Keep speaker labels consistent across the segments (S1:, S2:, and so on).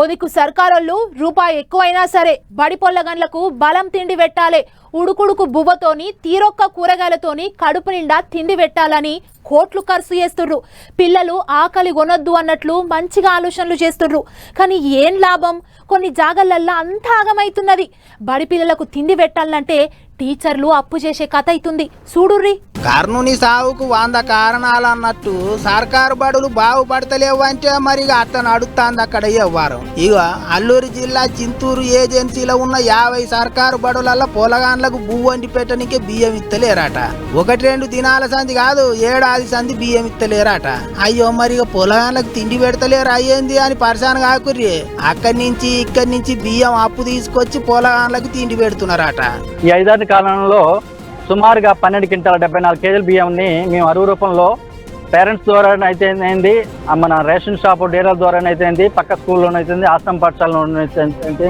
S1: ఓదికు సర్కారోళ్ళు రూపాయి ఎక్కువైనా సరే బడి పొల్లగండ్లకు బలం తిండి పెట్టాలి, ఉడుకుడుకు బువ్వతోని తీరొక్క కూరగాయలతోని కడుపు నిండా తిండి పెట్టాలని కోట్లు ఖర్చు చేస్తుర్రు. పిల్లలు ఆకలి కొనొద్దు అన్నట్లు మంచిగా ఆలోచనలు చేస్తుర్రు. కానీ ఏం లాభం? కొన్ని జాగలల్లో అంత ఆగమైతున్నది. బడి పిల్లలకు తిండి పెట్టాలంటే టీచర్లు అప్పు చేసే కథ అవుతుంది. చూడుర్రి.
S2: కర్ణుని సావుకు 100 కారణాలు అన్నట్టు సర్కారు బడులు బాగుపడతలేవు అంటే మరి అట్లా నడుస్తుంది అక్కడ వ్యవహారం. ఇక అల్లూరు జిల్లా చింతూరు ఏజెన్సీలో ఉన్న 50 సర్కారు బడులలో పొలగాన్లకు బువ్వు వండి పెట్టనికే బియ్యం ఇత్తలేరట. 1-2 దినాల సంది కాదు, 7 సంది బియ్యం ఇత్తలేరట. అయ్యో మరి ఇక పొలగాన్లకు తిండి పెడతలేరు అయ్యింది అని పరిశాన కాకుర్రి. ఇక్కడి నుంచి బియ్యం అప్పు తీసుకొచ్చి పొలగాన్లకు తిండి పెడుతున్నారట.
S3: ఈ 5-6 కాలంలో సుమారుగా 12 క్వింటాల 74 కేజీల బియ్యంని మేము అరువు రూపంలో పేరెంట్స్ ద్వారా అయితే అయింది, మన రేషన్ షాపు డీలర్ ద్వారా అయితే, పక్క స్కూల్లోనైతే, ఆశ్రమ పాఠశాలలో అయితే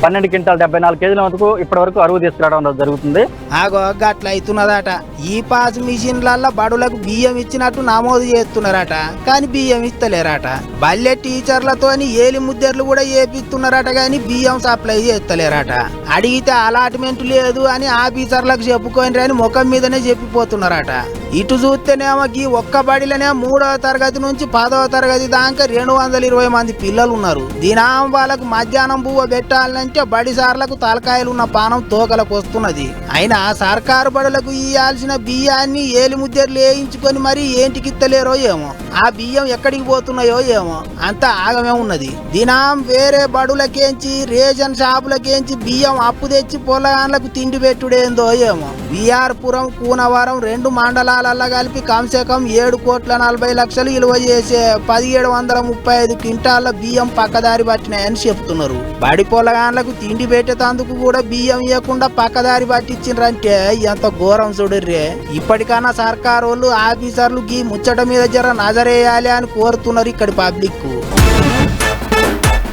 S3: 12 క్వింటాల 74 కేజీల వరకు ఇప్పటి వరకు అరువు తీసుకురావడం జరుగుతుంది.
S2: ఆగో గట్ల అవుతున్నదట. ఈ పాస్ మిషన్లల్లో బడులకు బియ్యం ఇచ్చినట్టు నమోదు చేస్తున్నారట, కానీ బియ్యం ఇస్తలేరట. బల్లె టీచర్లతోని ఏలి ముద్దర్లు కూడా చేపిస్తున్నారట, కానీ బియ్యం సప్లై చేస్తలేరట. అడిగితే అలాట్మెంట్ లేదు అని ఆఫీసర్లకు చెప్పుకోని అని ముఖం మీదనే చెప్పిపోతున్నారట. ఇటు చూస్తేనేమో ఈ ఒక్క బడిలోనే 3వ తరగతి నుంచి 10వ తరగతి దాకా 220 మంది పిల్లలు ఉన్నారు. దినం వాళ్ళకు మధ్యాహ్నం బువ్వ పెట్టాలంటే బడి సార్లకు తలకాయలు ఉన్న పానం తోకలకు వస్తున్నది. అయినా సర్కారు బడులకు ఇయ్యాల్సిన బియ్యాన్ని ఏలి ముద్దర్లు వేయించుకొని మరి ఏంటికిత్తలేరో ఏమో, ఆ బియ్యం ఎక్కడికి పోతున్నాయో ఏమో, అంత ఆగమే ఉన్నది. దినం వేరే బడులకేంచి రేషన్ షాపులకేంచి బియ్యం అప్పు తెచ్చి పొలగాన్లకు తిండి పెట్టుడేందో ఏమో. విఆర్పురం కూనవరం 2 మండలాలల్లో కలిపి కమ్సేకం 7,40,00,000 విలువ చేసే 1735 క్వింటాల బియ్యం పక్కదారి పట్టినాయని చెప్తున్నారు. బడి పొలగాన్లకు తిండి పెట్టేందుకు కూడా బియ్యం ఇవ్వకుండా పక్కదారి పట్టించిండ్రంటే ఎంత ఘోరం చూడర్రే. ఇప్పటికన్నా సర్కారోళ్ళు ఆఫీసర్లు ఈ ముచ్చట మీద జర నజరేయాలి అని కోరుతున్నారు ఇక్కడి పబ్లిక్.